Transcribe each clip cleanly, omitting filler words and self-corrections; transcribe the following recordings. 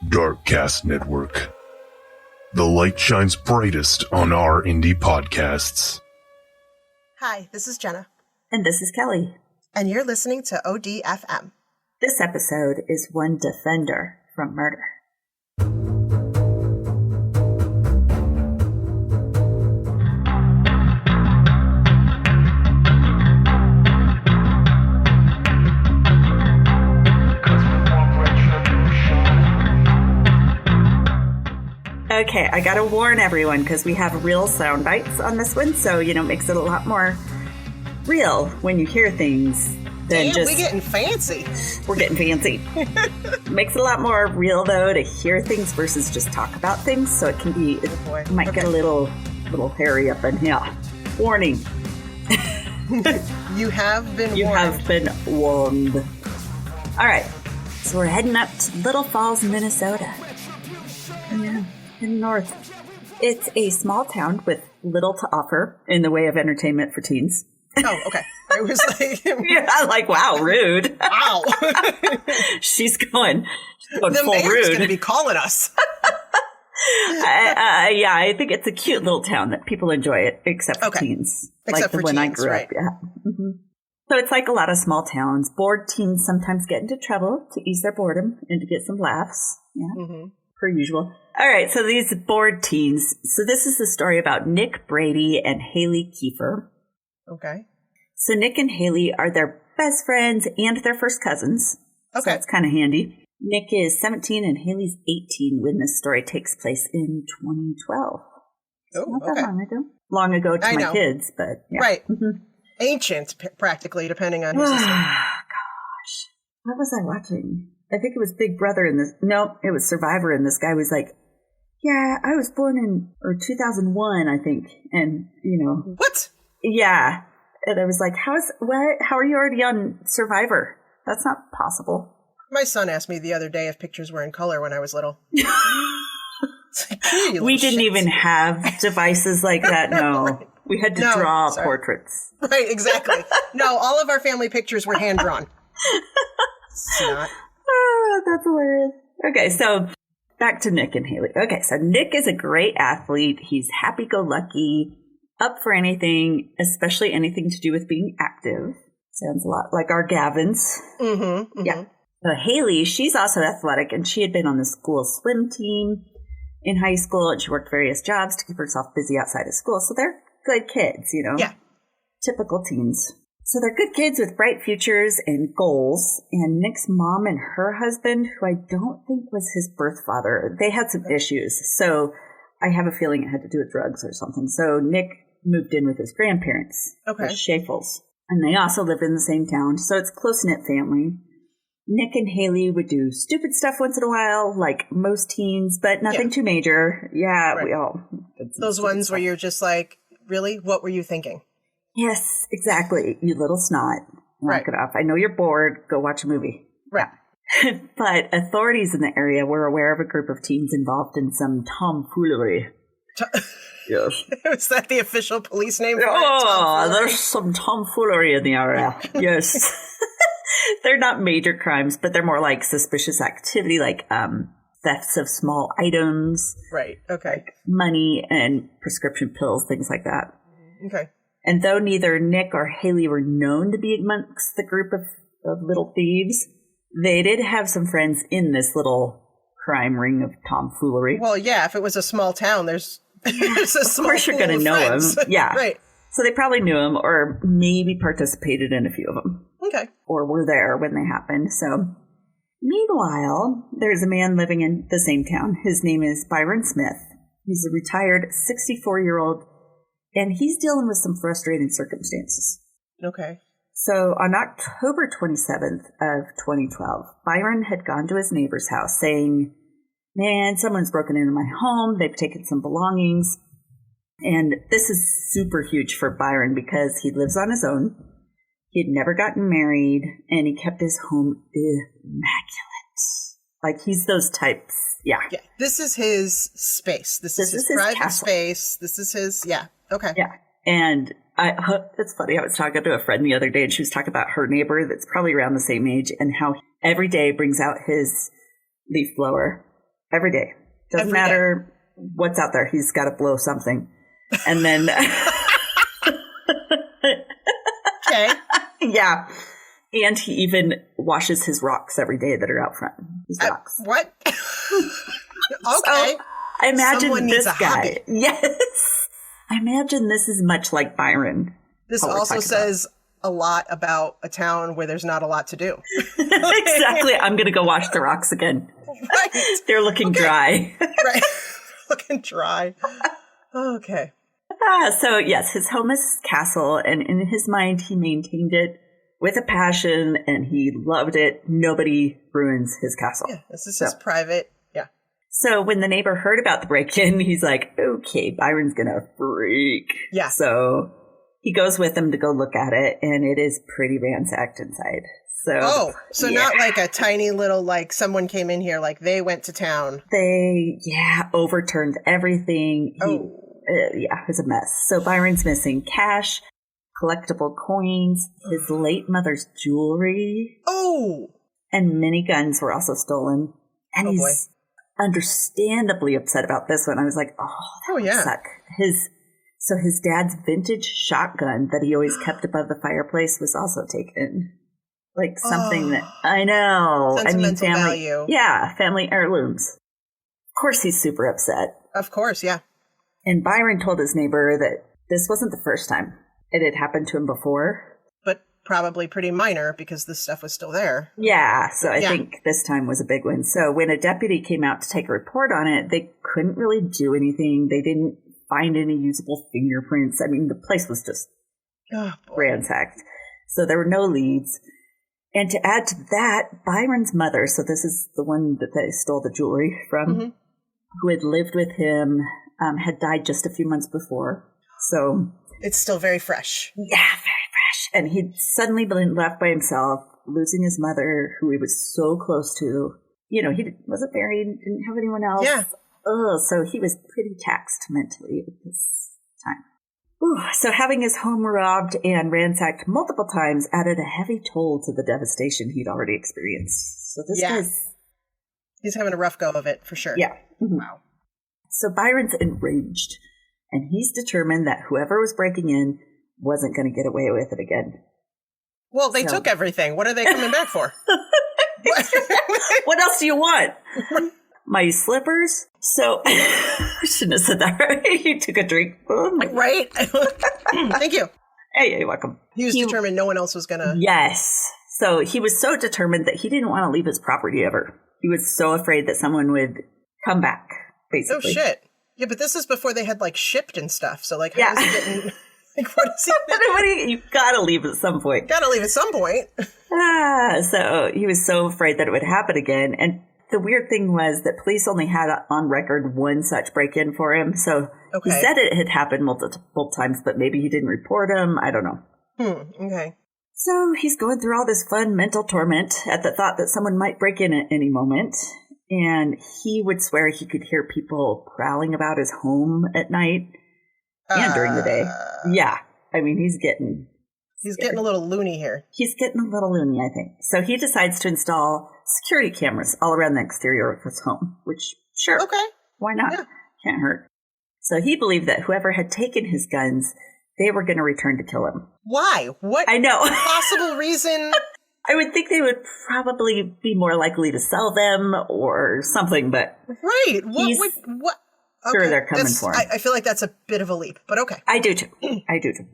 Darkcast Network. The light shines brightest on our indie podcasts. Hi, this is Jenna. And this is Kelly. And you're listening to ODFM. This episode is One Defender from Murder. Okay, I gotta warn everyone because we have real sound bites on this one, so it makes it a lot more real when you hear things than just. We're getting fancy. We're getting fancy. Makes it a lot more real though to hear things versus just talk about things, so it can be. It might get a little hairy up in here. Warning. You have been warned. You have been warned. All right, so we're heading up to Little Falls, Minnesota. Yeah. In north. It's a small town with little to offer in the way of entertainment for teens. Oh, okay. I was like... yeah, like, wow, rude. Wow. She's going the full mayor's rude. going to be calling us. Yeah, I think it's a cute little town that people enjoy it, except for teens. Except like for when teens, I grew right. up, yeah. Mm-hmm. So it's like a lot of small towns. Bored teens sometimes get into trouble to ease their boredom and to get some laughs. Yeah. Mm-hmm. Per usual. All right, so these bored teens. So this is the story about Nick Brady and Haley Kiefer. Okay. So Nick and Haley are their best friends and their first cousins. Okay. So that's kind of handy. Nick is 17 and Haley's 18 when this story takes place in 2012. Oh, not that long ago. Long ago to my kids, but yeah. Right. Mm-hmm. Ancient, practically, depending on who's listening. Gosh. What was I watching? I think it was Big Brother in this. No, it was Survivor, and this guy was like, yeah, I was born in 2001, I think. And, What? Yeah. And I was like, how are you already on Survivor? That's not possible. My son asked me the other day if pictures were in color when I was little. We didn't even have devices like that, no. Right. We had to draw portraits. Right, exactly. No, all of our family pictures were hand-drawn. Snot. Oh, that's hilarious. Okay, so back to Nick and Haley. Okay, so Nick is a great athlete. He's happy-go-lucky, up for anything, especially anything to do with being active. Sounds a lot like our Gavins. Mm-hmm, mm-hmm. Yeah. So Haley, she's also athletic, and she had been on the school swim team in high school, and she worked various jobs to keep herself busy outside of school. So they're good kids, Yeah. Typical teens. So they're good kids with bright futures and goals. And Nick's mom and her husband, who I don't think was his birth father, they had some issues. So I have a feeling it had to do with drugs or something. So Nick moved in with his grandparents, the Schaeffels. And they also lived in the same town. So it's a close-knit family. Nick and Haley would do stupid stuff once in a while, like most teens, but nothing too major. Yeah, right. We all did some those ones where you're just like, really? What were you thinking? Yes, exactly. You little snot. Right. Knock it off. I know you're bored. Go watch a movie. Right. Yeah. But authorities in the area were aware of a group of teens involved in some tomfoolery. Yes. Is that the official police name for it? Oh, there's some tomfoolery in the area. Yes. They're not major crimes, but they're more like suspicious activity, like thefts of small items. Right. Okay. Like money and prescription pills, things like that. Okay. And though neither Nick or Haley were known to be amongst the group of little thieves, they did have some friends in this little crime ring of tomfoolery. Well, yeah, if it was a small town, there's a small Of course you're going to know friends. him. Yeah. Right. So they probably knew him or maybe participated in a few of them. Okay. Or were there when they happened. So meanwhile, there's a man living in the same town. His name is Byron Smith. He's a retired 64-year-old, and he's dealing with some frustrating circumstances. Okay. So on October 27th of 2012, Byron had gone to his neighbor's house saying, man, someone's broken into my home. They've taken some belongings. And this is super huge for Byron because he lives on his own. He'd never gotten married, and he kept his home immaculate. Like, he's those types. Yeah. Yeah. This is his space. This is his private castle. Space. This is his, yeah. Okay. Yeah. And it's funny. I was talking to a friend the other day, and she was talking about her neighbor that's probably around the same age and how every day brings out his leaf blower every day. Doesn't Every matter what's out there. He's got to blow something. And then, Okay. yeah. And he even washes his rocks every day that are out front. His rocks. What? Okay. So, I imagine Someone needs this a guy. hobby. Yes. I imagine this is much like Byron. This what we're also talking says a lot about a town where there's not a lot to do. Exactly. I'm going to go wash the rocks again. Right. They're looking dry. Right. Looking dry. Okay. So, yes, his home is castle, and in his mind, he maintained it with a passion, and he loved it. Nobody ruins his castle. Yeah, this is his private. Yeah. So when the neighbor heard about the break-in, he's like, okay, Byron's going to freak. Yeah. So he goes with him to go look at it, and it is pretty ransacked inside. So, yeah. Not like a tiny little, like someone came in here, like they went to town. They, overturned everything. It was a mess. So Byron's missing cash, collectible coins, his late mother's jewelry. Oh! And many guns were also stolen. And he's boy. Understandably upset about this one. I was like, that would suck. His dad's vintage shotgun that he always kept above the fireplace was also taken. Like something that, I know. Sentimental family value. Yeah, family heirlooms. Of course he's super upset. Of course, yeah. And Byron told his neighbor that this wasn't the first time. It had happened to him before. But probably pretty minor because this stuff was still there. Yeah, so I think this time was a big one. So when a deputy came out to take a report on it, they couldn't really do anything. They didn't find any usable fingerprints. I mean, the place was just ransacked. So there were no leads. And to add to that, Byron's mother, so this is the one that they stole the jewelry from, who had lived with him, had died just a few months before. So it's still very fresh. Yeah, very fresh. And he'd suddenly been left by himself, losing his mother, who he was so close to. You know, he wasn't married, didn't have anyone else. Yeah. So he was pretty taxed mentally at this time. So having his home robbed and ransacked multiple times added a heavy toll to the devastation he'd already experienced. So this guy's... He's having a rough go of it, for sure. Yeah. Mm-hmm. Wow. So Byron's enraged, and he's determined that whoever was breaking in wasn't going to get away with it again. Well, they took everything. What are they coming back for? What else do you want? My slippers? So, I shouldn't have said that, right? He took a drink. Right? Thank you. Hey, you're welcome. He was determined no one else was going to... Yes. So he was so determined that he didn't want to leave his property ever. He was so afraid that someone would come back, basically. Oh, shit. Yeah, but this is before they had, like, shipped and stuff. So, like, how is he getting... Like, what is he... You gotta leave at some point. Gotta leave at some point. So he was so afraid that it would happen again. And the weird thing was that police only had on record one such break-in for him. So he said it had happened multiple times, but maybe he didn't report him. I don't know. Okay. So he's going through all this fun mental torment at the thought that someone might break in at any moment. And he would swear he could hear people prowling about his home at night and during the day. Yeah. I mean, he's getting a little loony here. He's getting a little loony, I think. So he decides to install security cameras all around the exterior of his home, which, sure. Okay. Why not? Yeah. Can't hurt. So he believed that whoever had taken his guns, they were going to return to kill him. Why? What? I know. Possible reason? I would think they would probably be more likely to sell them or something, but... Right. What? Sure, okay. they're coming for him. I feel like that's a bit of a leap, but okay. I do too.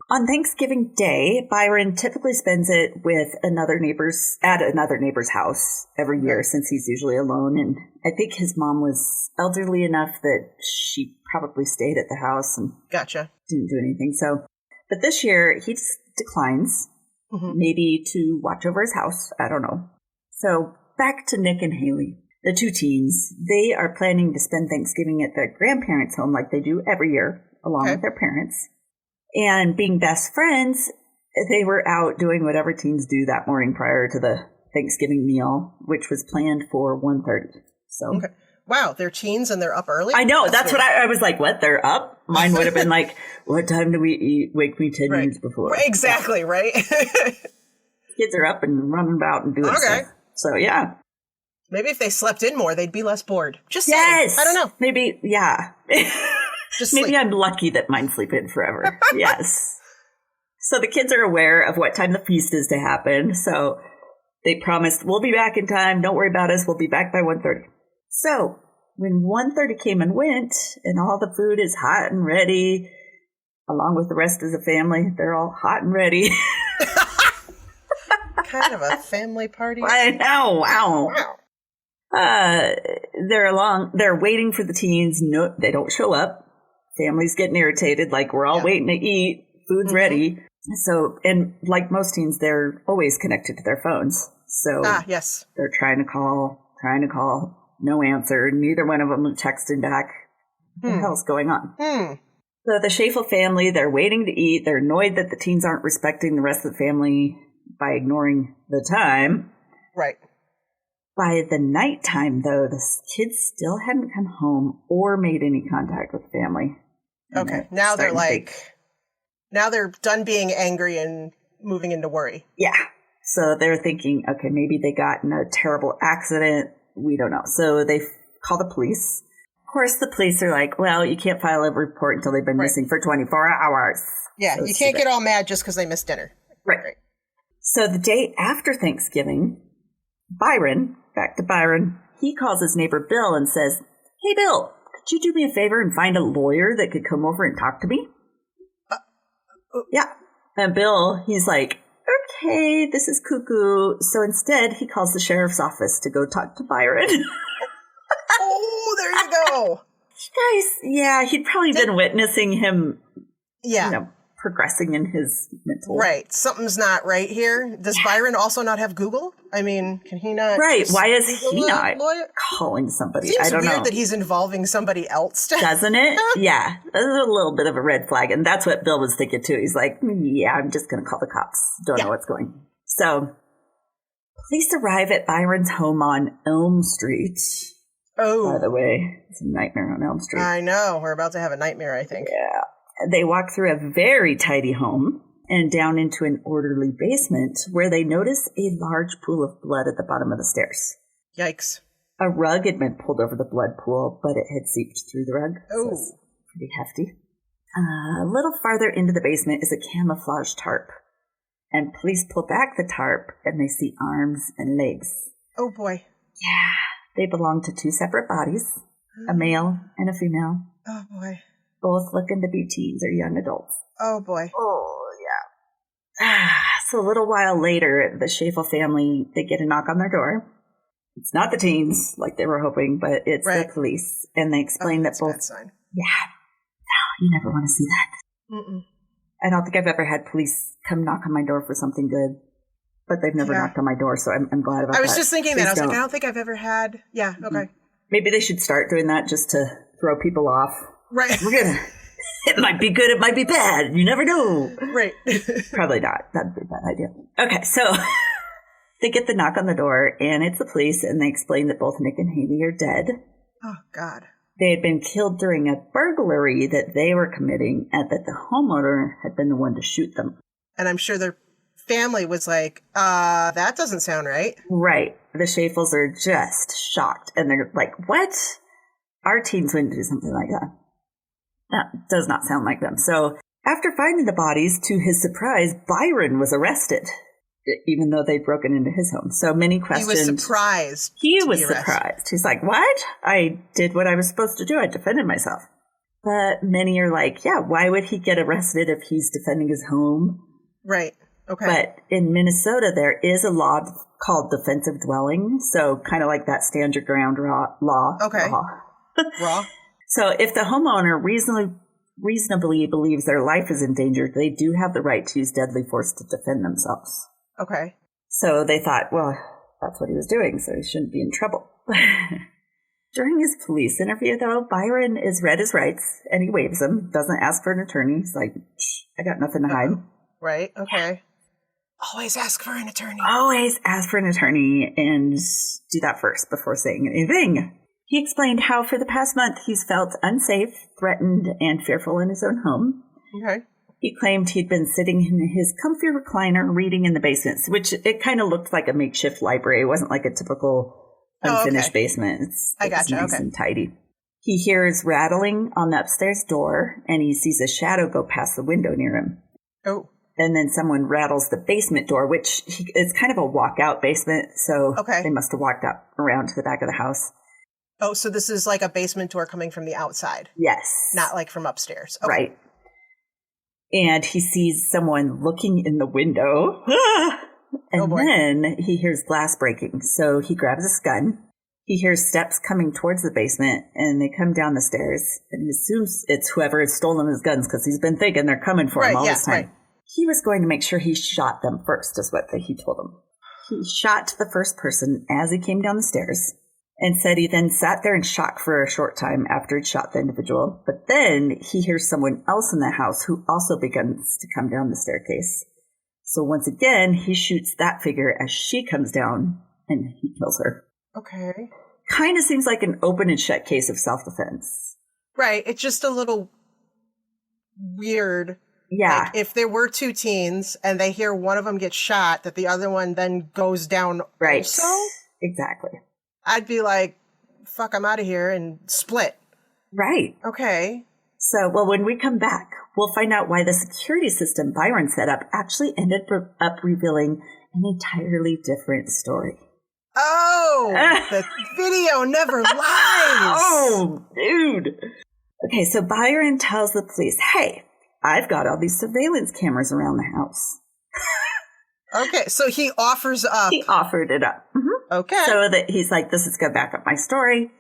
On Thanksgiving Day, Byron typically spends it at another neighbor's house every year since he's usually alone. And I think his mom was elderly enough that she probably stayed at the house and didn't do anything. So, but this year he just declines, maybe to watch over his house. I don't know. So back to Nick and Haley. The two teens, they are planning to spend Thanksgiving at their grandparents' home like they do every year, along with their parents. And being best friends, they were out doing whatever teens do that morning prior to the Thanksgiving meal, which was planned for 1:30. So, wow, they're teens and they're up early? I know. That's what I was like, what? They're up? Mine would have been like, what time do we eat? Wake me 10 minutes before. Right, exactly, right? Kids are up and running about and doing stuff. So, yeah. Maybe if they slept in more, they'd be less bored. Just yes. saying. I don't know. Maybe, yeah. Just Maybe sleep. I'm lucky that mine sleep in forever. Yes. So the kids are aware of what time the feast is to happen. So they promised, we'll be back in time. Don't worry about us. We'll be back by 1:30. So when 1:30 came and went, and all the food is hot and ready, along with the rest of the family, they're all hot and ready. Kind of a family party. I know. Wow. Wow. They're waiting for the teens. No, they don't show up. Family's getting irritated. Like, we're all waiting to eat. Food's ready. So, and like most teens, they're always connected to their phones. So yes. They're trying to call, no answer. Neither one of them are texting back. What the hell's going on? So the Schaeffel family, they're waiting to eat. They're annoyed that the teens aren't respecting the rest of the family by ignoring the time. Right. By the nighttime, though, the kids still hadn't come home or made any contact with the family. Okay. Now they're now they're done being angry and moving into worry. Yeah. So they're thinking, okay, maybe they got in a terrible accident. We don't know. So they call the police. Of course, the police are like, well, you can't file a report until they've been missing for 24 hours. Yeah, so you can't get all mad just because they missed dinner. Right. So the day after Thanksgiving, Byron, back to Byron, he calls his neighbor Bill and says, hey, Bill, could you do me a favor and find a lawyer that could come over and talk to me? Yeah. And Bill, he's like, okay, this is cuckoo. So instead, he calls the sheriff's office to go talk to Byron. Oh, there you go. Guys, yeah, he'd probably been witnessing him, progressing in his mental. Right. Something's not right here. Does Byron also not have Google? I mean, can he not? Right. Why is he not lawyer? calling somebody? Seems I don't weird know. that he's involving somebody else. Doesn't it? Yeah. That's a little bit of a red flag. And that's what Bill was thinking too. He's like, yeah, I'm just going to call the cops. Don't know what's going on. So police arrive at Byron's home on Elm Street. Oh. By the way, it's a nightmare on Elm Street. I know. We're about to have a nightmare, I think. Yeah. They walk through a very tidy home and down into an orderly basement where they notice a large pool of blood at the bottom of the stairs. Yikes. A rug had been pulled over the blood pool, but it had seeped through the rug. Oh. So it's pretty hefty. A little farther into the basement is a camouflage tarp. And police pull back the tarp and they see arms and legs. Oh, boy. Yeah. They belong to two separate bodies, a male and a female. Oh, boy. Both looking to be teens or young adults. Oh, boy. Oh, yeah. So a little while later, the Schaeffel family, they get a knock on their door. It's not the teens, like they were hoping, but it's the police. And they explain that both... That's a bad sign. Yeah. No, you never want to see that. Mm-mm. I don't think I've ever had police come knock on my door for something good. But they've never knocked on my door, so I'm glad about that. I was just thinking that. I was like, I don't think I've ever had... Yeah, okay. Maybe they should start doing that just to throw people off. Right. It might be good, it might be bad. You never know. Right. Probably not. That'd be a bad idea. Okay, so they get the knock on the door, and it's the police, and they explain that both Nick and Haley are dead. Oh, God. They had been killed during a burglary that they were committing, and that the homeowner had been the one to shoot them. And I'm sure their family was like, that doesn't sound right. Right. The Schaeffels are just shocked, and they're like, what? Our teens wouldn't do something like that. That does not sound like them. So after finding the bodies, to his surprise, Byron was arrested, even though they'd broken into his home. So many questions. He was surprised. He was surprised. He's like, what? I did what I was supposed to do. I defended myself. But many are like, yeah, why would he get arrested if he's defending his home? Right. Okay. But in Minnesota, there is a law called defensive dwelling. So kind of like that stand your ground law. Okay. Raw. So if the homeowner reasonably believes their life is endangered, they do have the right to use deadly force to defend themselves. Okay. So they thought, well, that's what he was doing, so he shouldn't be in trouble. During his police interview, though, Byron is read his rights, and he waives them, doesn't ask for an attorney. He's like, I got nothing to hide. Right, okay. Always ask for an attorney. Always ask for an attorney, and do that first before saying anything. He explained how for the past month he's felt unsafe, threatened, and fearful in his own home. Okay. He claimed he'd been sitting in his comfy recliner reading in the basement, which it kind of looked like a makeshift library. It wasn't like a typical unfinished basement. I gotcha. Nice Okay. and tidy. He hears rattling on the upstairs door, and he sees a shadow go past the window near him. Oh. And then someone rattles the basement door, which is kind of a walkout basement, so they must have walked up around to the back of the house. Oh, so this is like a basement door coming from the outside. Yes. Not like from upstairs. Okay. Right. And he sees someone looking in the window. And then he hears glass breaking. So he grabs his gun. He hears steps coming towards the basement, and they come down the stairs. And he assumes it's whoever has stolen his guns, because he's been thinking they're coming for him all this time. Right. He was going to make sure he shot them first, is what he told him. He shot the first person as he came down the stairs, and said he then sat there in shock for a short time after he'd shot the individual. But then he hears someone else in the house who also begins to come down the staircase. So once again, he shoots that figure as she comes down, and he kills her. Okay. Kind of seems like an open and shut case of self-defense. Right. It's just a little weird. Yeah. Like if there were two teens and they hear one of them get shot, that the other one then goes down also? Exactly. I'd be like, fuck, I'm out of here, and split. Right. Okay. So, well, when we come back, we'll find out why the security system Byron set up actually ended up revealing an entirely different story. Oh, the video never lies. Oh, dude. Okay, so Byron tells the police, hey, I've got all these surveillance cameras around the house. Okay, so he offers up. He offered it up. Mm-hmm. Okay. So that he's like, this is going to back up my story.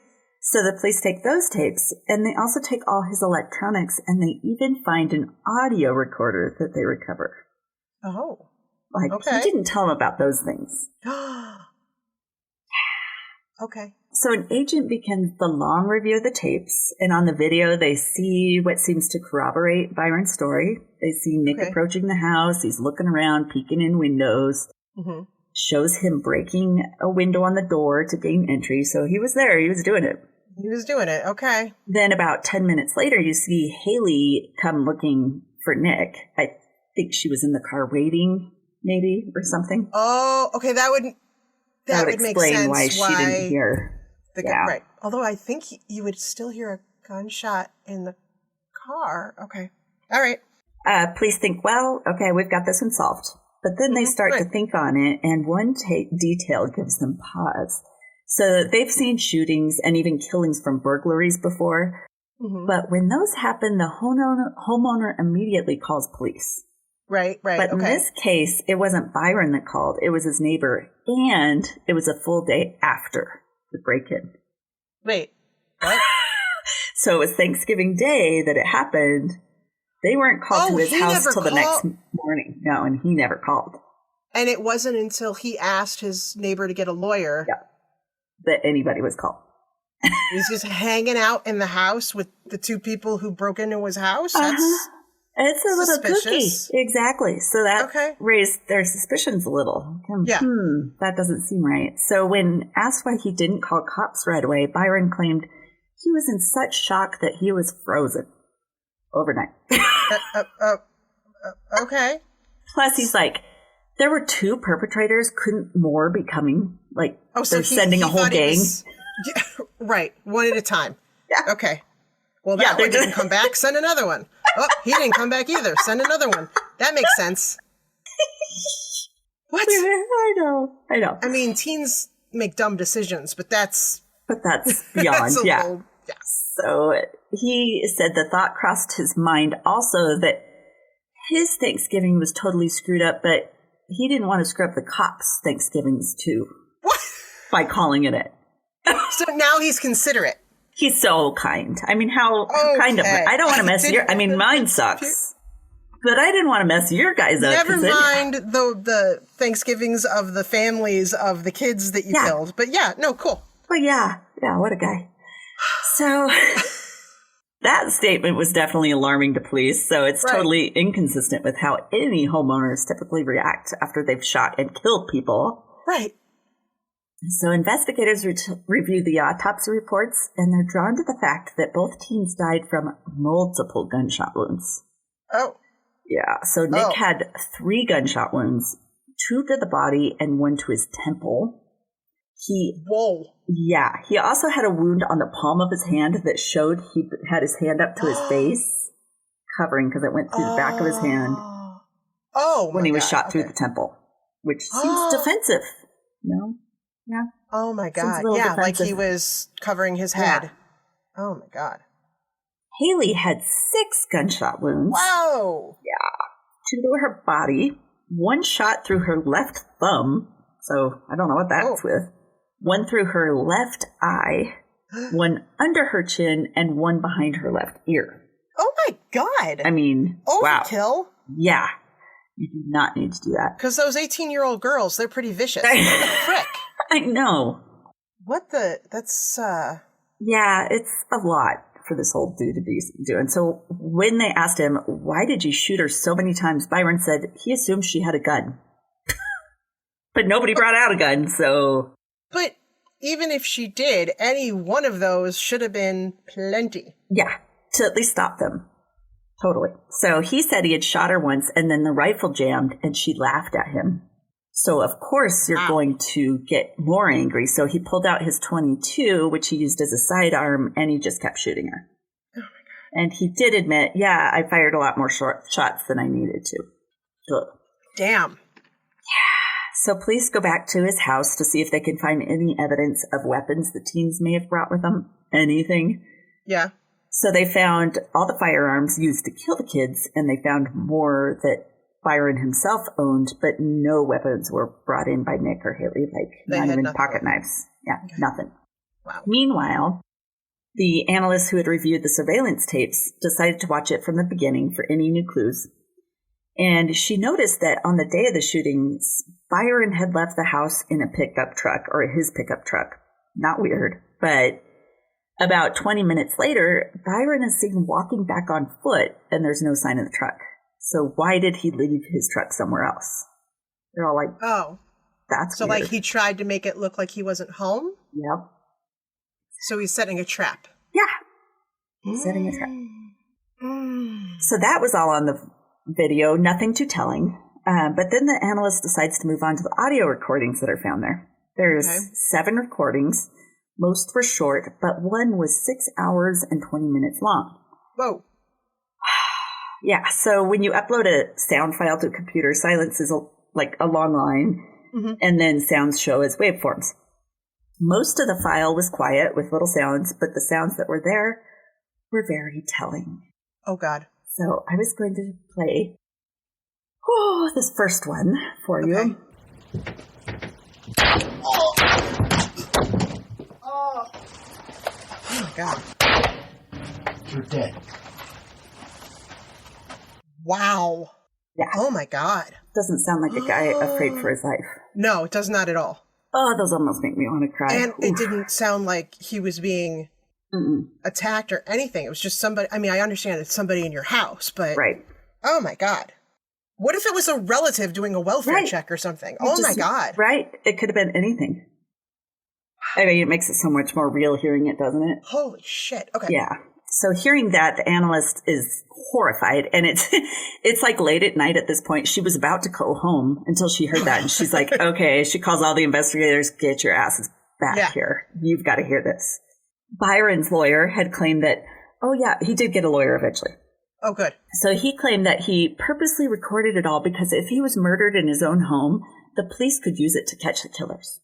So the police take those tapes, and they also take all his electronics, and they even find an audio recorder that they recover. Oh. Like, okay. He didn't tell them about those things. Okay. So an agent begins the long review of the tapes, and on the video, they see what seems to corroborate Byron's story. They see Nick approaching the house. He's looking around, peeking in windows. Mm-hmm. Shows him breaking a window on the door to gain entry. So he was there. He was doing it. He was doing it. Okay. Then about 10 minutes later, you see Haley come looking for Nick. I think she was in the car waiting, maybe, or something. Oh, okay. That would make sense why she didn't hear. Right. Although I think you would still hear a gunshot in the car. Okay. All right. Police think, well, okay, we've got this one solved. But then they start to think on it, and one detail gives them pause. So they've seen shootings and even killings from burglaries before. Mm-hmm. But when those happen, the homeowner immediately calls police. Right. But in this case, it wasn't Byron that called. It was his neighbor. And it was a full day after the break-in. Wait, what? So it was Thanksgiving Day that it happened. They weren't called to his house till the next morning. No, and he never called. And it wasn't until he asked his neighbor to get a lawyer that anybody was called. He's just hanging out in the house with the two people who broke into his house? It's a little suspicious. kooky. Exactly. So that raised their suspicions a little. That doesn't seem right. So when asked why he didn't call cops right away, Byron claimed he was in such shock that he was frozen overnight. Okay. Plus, he's like, there were two perpetrators. Couldn't more be coming? Like, they're sending a whole gang. Right. One at a time. Yeah. Okay. Well, that one didn't come back. Send another one. Oh, he didn't come back either. Send another one. That makes sense. What? I know. I mean, teens make dumb decisions, but that's beyond. Little, So he said the thought crossed his mind also that his Thanksgiving was totally screwed up, but he didn't want to screw up the cops' Thanksgivings too. What? By calling it. So now he's considerate. He's so kind. I mean, how kind of it. I don't want to mess mine sucks. But I didn't want to mess your guys up. Never mind the Thanksgivings of the families of the kids that you killed. But cool. Well, yeah, what a guy. So that statement was definitely alarming to police. So it's totally inconsistent with how any homeowners typically react after they've shot and killed people. Right. So investigators review the autopsy reports, and they're drawn to the fact that both teens died from multiple gunshot wounds. Oh. Yeah, so Nick had 3 gunshot wounds, 2 to the body and 1 to his temple. Whoa. Yeah. He also had a wound on the palm of his hand that showed he had his hand up to his face, covering because it went through the back of his hand. When he was shot through the temple, which seems defensive. No? Yeah. Oh my God. Yeah, defensive. Like he was covering his head. Yeah. Oh my God. Haley had 6 gunshot wounds. Whoa. Yeah. 2 to her body, 1 shot through her left thumb. So I don't know what that's with. 1 through her left eye, 1 under her chin, and 1 behind her left ear. Oh my God. I mean, overkill. Wow. Yeah. You do not need to do that. Because those 18-year-old girls, they're pretty vicious. What the frick? I know. That's, Yeah, it's a lot for this old dude to be doing. So when they asked him, why did you shoot her so many times? Byron said he assumed she had a gun. But nobody brought out a gun, so... But even if she did, any one of those should have been plenty. Yeah, to at least stop them. Totally. So he said he had shot her once, and then the rifle jammed, and she laughed at him. So, of course, you're going to get more angry. So he pulled out his .22, which he used as a sidearm, and he just kept shooting her. Oh, my God. And he did admit, yeah, I fired a lot more shots than I needed to. Ugh. Damn. Yeah. So police go back to his house to see if they can find any evidence of weapons the teens may have brought with them. Anything. Yeah. So they found all the firearms used to kill the kids, and they found more that Byron himself owned, but no weapons were brought in by Nick or Haley, not even pocket knives. Yeah, nothing. Wow. Meanwhile, the analyst who had reviewed the surveillance tapes decided to watch it from the beginning for any new clues. And she noticed that on the day of the shootings, Byron had left the house in a pickup truck, or his pickup truck. Not weird, but about 20 minutes later, Byron is seen walking back on foot, and there's no sign of the truck. So why did he leave his truck somewhere else? They're all like, oh, that's so weird. Like he tried to make it look like he wasn't home? Yep. So he's setting a trap. Yeah. Setting a trap. So that was all on the video, nothing too telling. But then the analyst decides to move on to the audio recordings that are found there. There's 7 recordings. Most were short, but one was 6 hours and 20 minutes long. Whoa. Yeah, so when you upload a sound file to a computer, silence is a long line, and then sounds show as waveforms. Most of the file was quiet with little sounds, but the sounds that were there were very telling. Oh, God. So I was going to play this first one for you. Oh, my God. You're dead. Wow. Yeah. Oh, my God. Doesn't sound like a guy afraid for his life. No, it does not at all. Oh, those almost make me want to cry. And it didn't sound like he was being attacked or anything. It was just somebody. I mean, I understand it's somebody in your house, but... Right. Oh, my God. What if it was a relative doing a welfare check or something? My God. Right. It could have been anything. I mean, it makes it so much more real hearing it, doesn't it? Holy shit. Okay. Yeah. So hearing that, the analyst is horrified, and it's like late at night at this point. She was about to go home until she heard that, and she's like, okay, she calls all the investigators, get your asses back here. You've got to hear this. Byron's lawyer had claimed that, he did get a lawyer eventually. Oh, good. So he claimed that he purposely recorded it all because if he was murdered in his own home, the police could use it to catch the killers.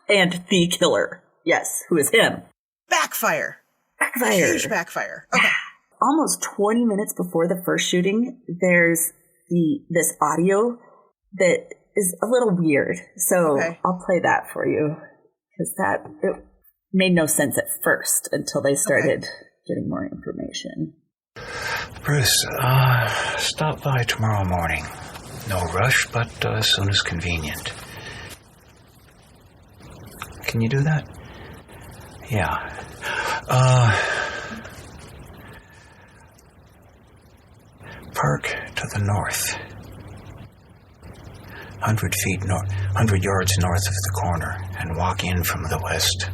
And the killer, yes, who is him. Backfire. Huge backfire. Okay. Almost 20 minutes before the first shooting, there's this audio that is a little weird. So I'll play that for you because it made no sense at first until they started getting more information. Bruce, stop by tomorrow morning. No rush, but as soon as convenient. Can you do that? Yeah. Park to the north. 100 yards north of the corner, and walk in from the west.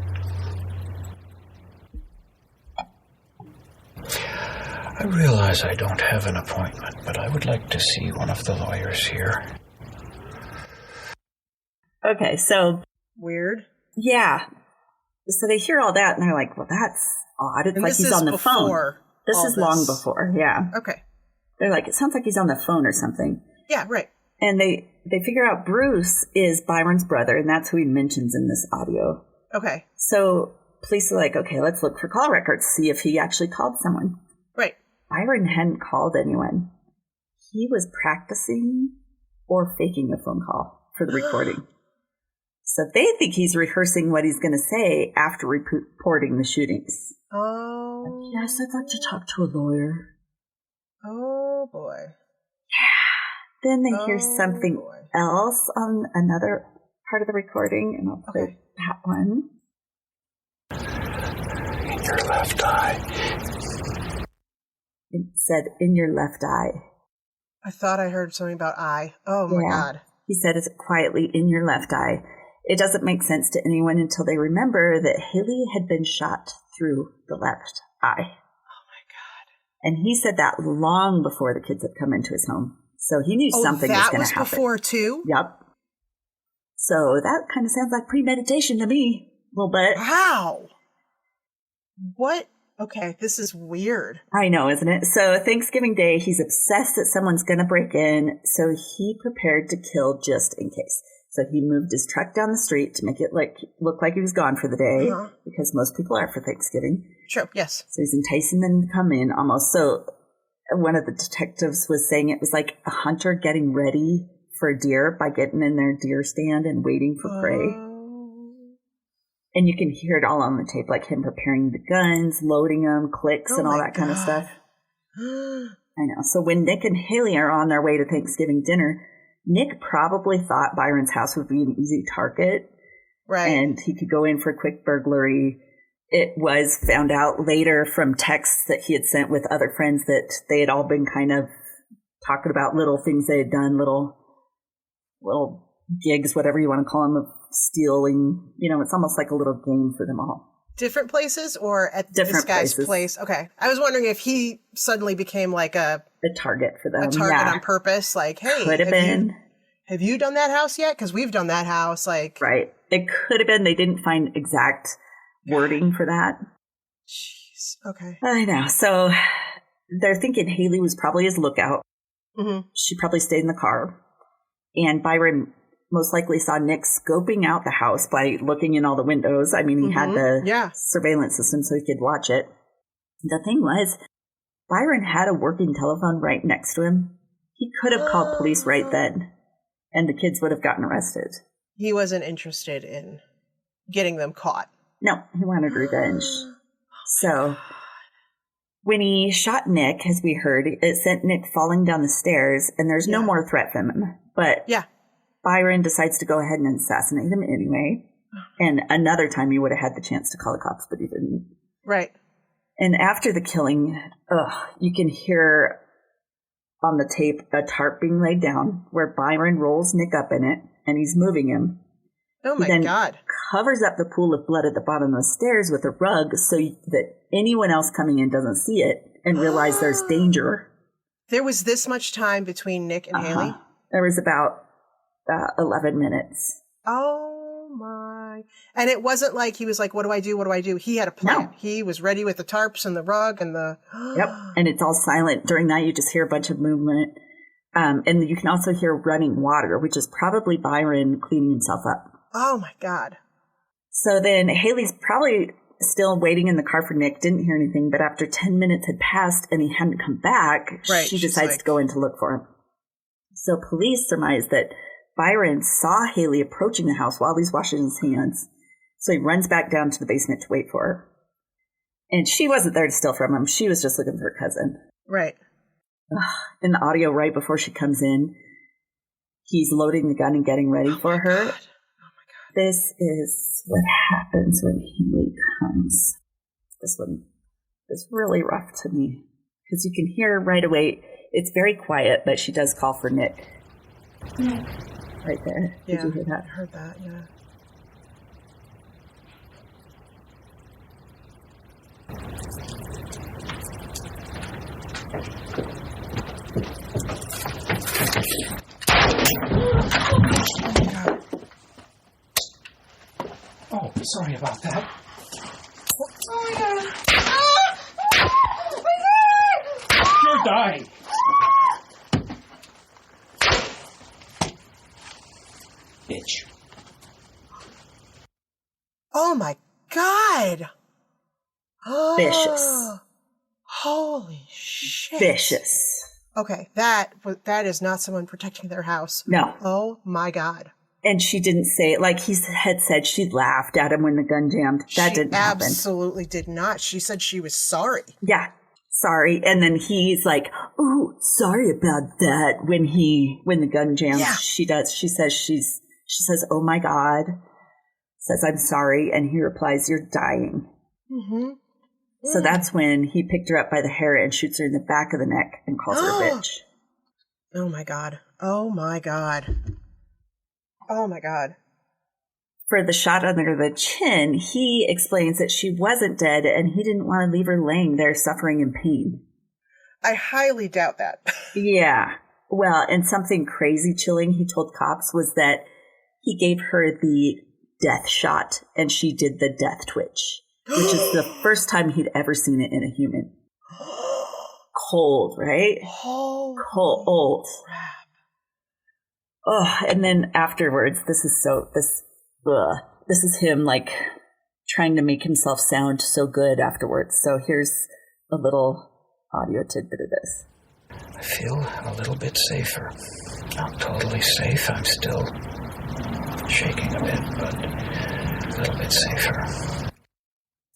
I realize I don't have an appointment, but I would like to see one of the lawyers here. Okay, so... Weird. Yeah. So they hear all that, and they're like, well, that's odd. It's like he's on the phone. This is long before, yeah. Okay. They're like, it sounds like he's on the phone or something. Yeah, right. And they figure out Bruce is Byron's brother, and that's who he mentions in this audio. Okay. So police are like, okay, let's look for call records, see if he actually called someone. Right. Byron hadn't called anyone. He was practicing or faking a phone call for the recording. So they think he's rehearsing what he's going to say after reporting the shootings. Oh. Yes, I'd like to talk to a lawyer. Oh, boy. Then they hear something else on another part of the recording, and I'll play that one. In your left eye. It said, in your left eye. I thought I heard something about eye. Oh, my God. He said it quietly, in your left eye. It doesn't make sense to anyone until they remember that Haley had been shot through the left eye. Oh, my God. And he said that long before the kids had come into his home. So he knew something was going to happen. That was before, too? Yep. So that kind of sounds like premeditation to me, a little bit. Wow. What? Okay, this is weird. I know, isn't it? So Thanksgiving Day, he's obsessed that someone's going to break in, so he prepared to kill just in case. So he moved his truck down the street to make it look like he was gone for the day, because most people are for Thanksgiving. Sure, yes. So he's enticing them to come in almost. So one of the detectives was saying it was like a hunter getting ready for a deer by getting in their deer stand and waiting for prey. And you can hear it all on the tape, like him preparing the guns, loading them, clicks, and all that kind of stuff. I know. So when Nick and Haley are on their way to Thanksgiving dinner, Nick probably thought Byron's house would be an easy target. Right. And he could go in for a quick burglary. It was found out later from texts that he had sent with other friends that they had all been kind of talking about little things they had done, little gigs, whatever you want to call them, of stealing. You know, it's almost like a little game for them all. Different places or at this guy's place? Okay. I was wondering if he suddenly became like a target for them. A target on purpose. Like, hey, have you done that house yet? Because we've done that house. Like, right. It could have been. They didn't find exact wording for that. Jeez. Okay. I know. So they're thinking Haley was probably his lookout. Mm-hmm. She probably stayed in the car. And Byron most likely saw Nick scoping out the house by looking in all the windows. I mean, he had the surveillance system so he could watch it. The thing was, Byron had a working telephone right next to him. He could have called police right then, and the kids would have gotten arrested. He wasn't interested in getting them caught. No, he wanted revenge. So when he shot Nick, as we heard, it sent Nick falling down the stairs, and there's no more threat from him. But Byron decides to go ahead and assassinate him anyway. And another time he would have had the chance to call the cops, but he didn't. Right. And after the killing, you can hear on the tape a tarp being laid down where Byron rolls Nick up in it, and he's moving him. Oh, my God. Covers up the pool of blood at the bottom of the stairs with a rug so that anyone else coming in doesn't see it and realize there's danger. There was this much time between Nick and Haley? There was about 11 minutes. Oh, my. And it wasn't like he was like, what do I do? What do I do? He had a plan. No. He was ready with the tarps and the rug and the... Yep. And it's all silent. During that, you just hear a bunch of movement. And you can also hear running water, which is probably Byron cleaning himself up. Oh, my God. So then Haley's probably still waiting in the car for Nick, didn't hear anything, but after 10 minutes had passed and he hadn't come back, she decides to go in to look for him. So police surmise that Byron saw Haley approaching the house while he's washing his hands. So he runs back down to the basement to wait for her. And she wasn't there to steal from him. She was just looking for her cousin. Right. In the audio right before she comes in, he's loading the gun and getting ready for her. God. This is what happens when Haley comes. This one is really rough to me because you can hear right away. It's very quiet, but she does call for Nick. Right there. Did you hear that? I heard that, yeah. sorry about that. Oh my God. You're dying. Bitch. Oh my God. Vicious. Holy shit. Vicious. Okay, that is not someone protecting their house. No. Oh my God. And she didn't say it. Like he had said, she laughed at him when the gun jammed. That didn't happen. Absolutely did not. She said she was sorry. Yeah. Sorry. And then he's like, "Oh, sorry about that." When the gun jams, Yeah. she says, "Oh my God," says, "I'm sorry." And he replies, "You're dying." Mm-hmm. So that's when he picked her up by the hair and shoots her in the back of the neck and calls her a bitch. Oh my God. Oh my God. Oh my God. For the shot under the chin, he explains that she wasn't dead and he didn't want to leave her laying there suffering in pain. I highly doubt that. Yeah. Well, and something crazy chilling he told cops was that he gave her the death shot and she did the death twitch, which is the first time he'd ever seen it in a human. Cold, right? Holy Cold. crap. Oh, and then afterwards, this is him like trying to make himself sound so good afterwards. So here's a little audio tidbit of this. I feel a little bit safer. Not totally safe. I'm still shaking a bit, but a little bit safer.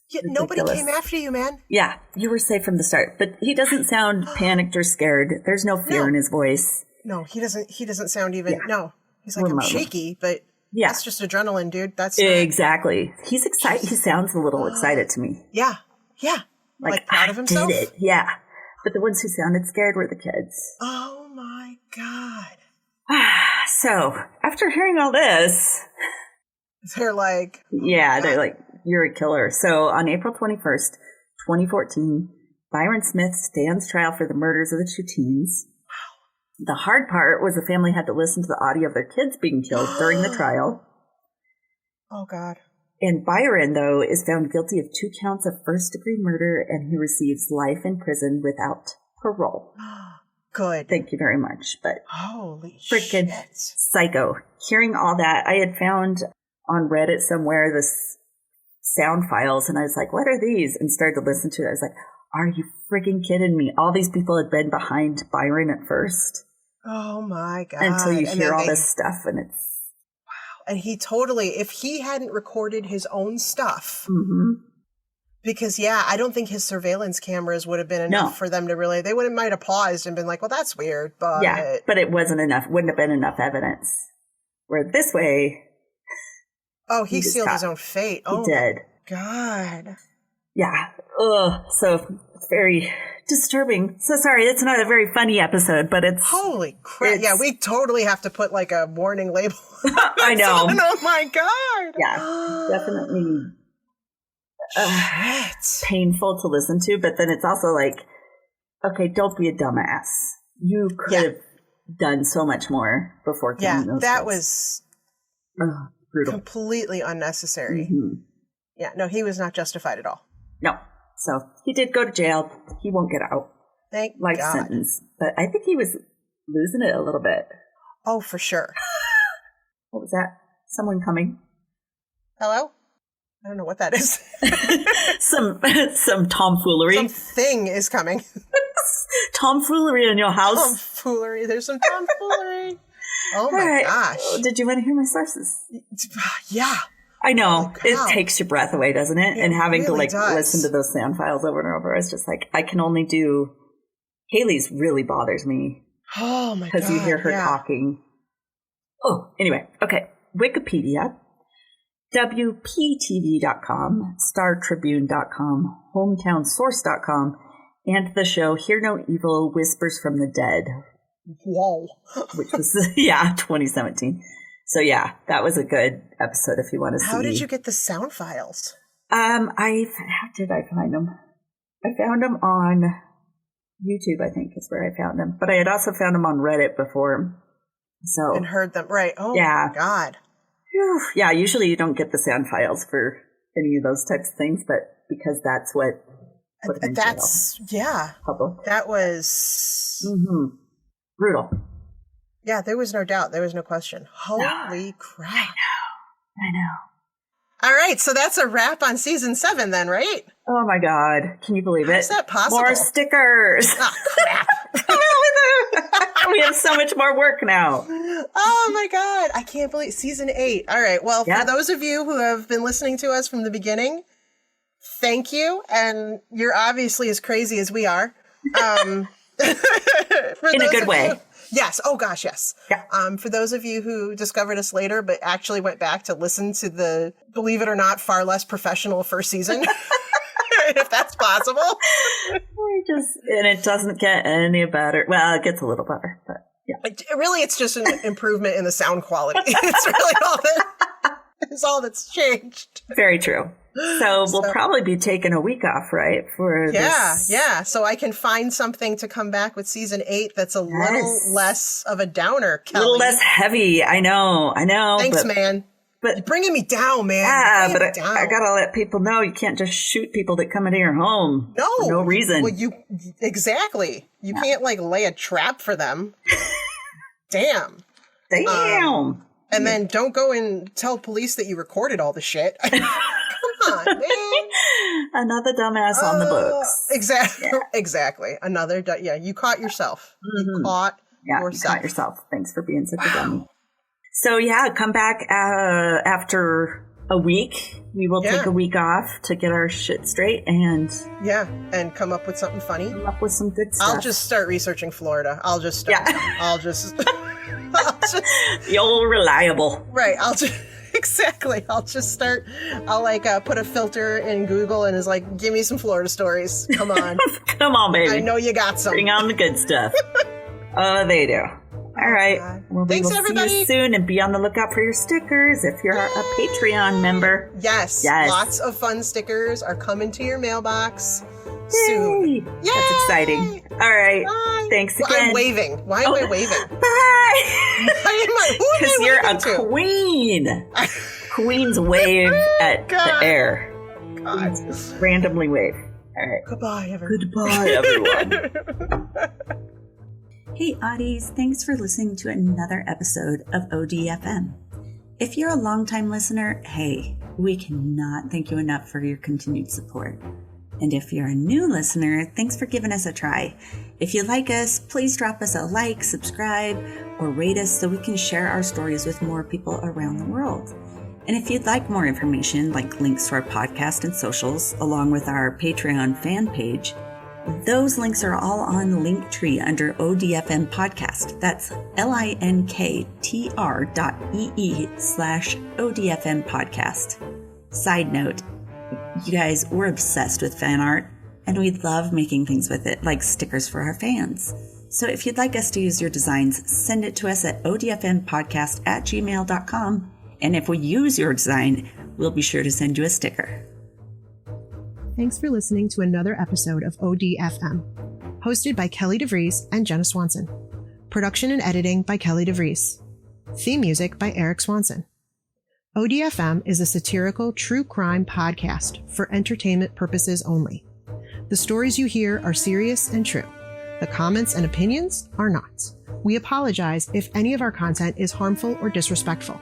Yeah, nobody came after you, man. Yeah, you were safe from the start. But he doesn't sound panicked or scared. There's no fear in his voice. No, he doesn't sound even, no. He's like, Remotely. I'm shaky, but that's just adrenaline, dude. That's exactly. He's excited. He sounds a little excited to me. Yeah. Like proud of himself? Did it. Yeah. But the ones who sounded scared were the kids. Oh my God. So, after hearing all this, they're like, they're like, "You're a killer." So, on April 21st, 2014, Byron Smith stands trial for the murders of the two teens. The hard part was the family had to listen to the audio of their kids being killed during the trial. Oh, God. And Byron, though, is found guilty of 2 counts of first-degree murder, and he receives life in prison without parole. Good. Thank you very much. But holy freaking shit. Psycho. Hearing all that, I had found on Reddit somewhere this sound files, and I was like, "What are these?" And started to listen to it. I was like, "Are you freaking kidding me?" All these people had been behind Byron at first. Oh my God. Until you hear all this stuff, and it's... Wow. And he totally, if he hadn't recorded his own stuff, because I don't think his surveillance cameras would have been enough for them to really, they might have paused and been like, well, that's weird, but... Yeah, but it wasn't enough, wouldn't have been enough evidence. Where this way... Oh, he sealed his own fate. He did. God. Yeah. Ugh. So it's very disturbing. So sorry, it's not a very funny episode, but it's... Holy crap. Yeah, we totally have to put like a warning label. I know. Oh my God. Yeah, definitely painful to listen to, but then it's also like, okay, don't be a dumbass. You could have done so much more before killing those that kids. Was brutal. Completely unnecessary. Yeah, no, he was not justified at all. No. So he did go to jail. He won't get out. Thank Life God. sentence. But I think he was losing it a little bit. Oh, for sure. What was that? Someone coming? Hello? I don't know what that is. some tomfoolery. Something is coming. Tomfoolery in your house. Tomfoolery. There's some tomfoolery. Oh my gosh. Did you want to hear my sources? Yeah. I know. It takes your breath away, doesn't it? And having really to listen to those sound files over and over. It's just like, I can only do... Haley's really bothers me. Oh my God. Because you hear her talking. Oh, anyway. Okay. Wikipedia, WPTV.com, StarTribune.com, HometownSource.com, and the show Hear No Evil, Whispers from the Dead. Whoa. Which was, 2017. So that was a good episode if you want to see. How did you get the sound files? How did I find them? I found them on YouTube, I think is where I found them. But I had also found them on Reddit before. So and heard them, right. Oh my God. Yeah, usually you don't get the sound files for any of those types of things, but because that's what put him in jail. Public. That was brutal. Yeah, there was no doubt. There was no question. Holy crap. I know. All right, so that's a wrap on season 7 then, right? Oh my God. Can you believe it? How is that possible? More stickers. Oh, crap. We have so much more work now. Oh my God. I can't believe season 8. All right. Well, for those of you who have been listening to us from the beginning, thank you. And you're obviously as crazy as we are. In a good way. Yes. Oh gosh, yes. Yeah. For those of you who discovered us later, but actually went back to listen to the, believe it or not, far less professional first season, if that's possible. And it doesn't get any better. Well, it gets a little better, but yeah. It's just an improvement in the sound quality. It's really all that's changed. Very true. So we'll probably be taking a week off, right? For this. Yeah. So I can find something to come back with season 8 that's a little less of a downer, Kelly. A little less heavy. I know. Thanks, man. But you're bringing me down, man. Yeah, but I gotta let people know you can't just shoot people that come into your home. No. For no reason. Well, exactly. You can't lay a trap for them. Damn. And then don't go and tell police that you recorded all the shit. Come on, man. Another dumbass on the books. Exactly. Yeah. Exactly. Another. You caught yourself. You caught yourself. You caught yourself. Thanks for being such a dummy. So come back after a week. We will take a week off to get our shit straight and come up with something funny. Come up with some good stuff. I'll just start researching Florida. I'll just the old reliable. Right. I'll just start. I'll put a filter in Google and is like, give me some Florida stories. Come on. Come on, baby. I know you got some. Bring on the good stuff. Oh, they do. All right. Well, thanks, we will everybody. See you soon, and be on the lookout for your stickers if you're a Patreon member. Yes. Lots of fun stickers are coming to your mailbox soon. Yay. That's exciting. All right. Bye. Thanks again. I'm waving. Why am I waving? Bye. Because you're a queen. Queens wave at the air. Queens randomly wave. All right. Goodbye, everyone. Goodbye, everyone. Hey, Oddies. Thanks for listening to another episode of ODFM. If you're a longtime listener, hey, we cannot thank you enough for your continued support. And if you're a new listener, thanks for giving us a try. If you like us, please drop us a like, subscribe, or rate us so we can share our stories with more people around the world. And if you'd like more information, like links to our podcast and socials, along with our Patreon fan page, those links are all on Linktree under ODFM Podcast. That's linktr.ee/ODFM Podcast. Side note, you guys, we're obsessed with fan art, and we love making things with it, like stickers for our fans. So if you'd like us to use your designs, send it to us at odfmpodcast@gmail.com, and if we use your design, we'll be sure to send you a sticker. Thanks for listening to another episode of ODFM, hosted by Kelly DeVries and Jenna Swanson. Production and editing by Kelly DeVries. Theme music by Eric Swanson. ODFM is a satirical true crime podcast for entertainment purposes only. The stories you hear are serious and true. The comments and opinions are not. We apologize if any of our content is harmful or disrespectful.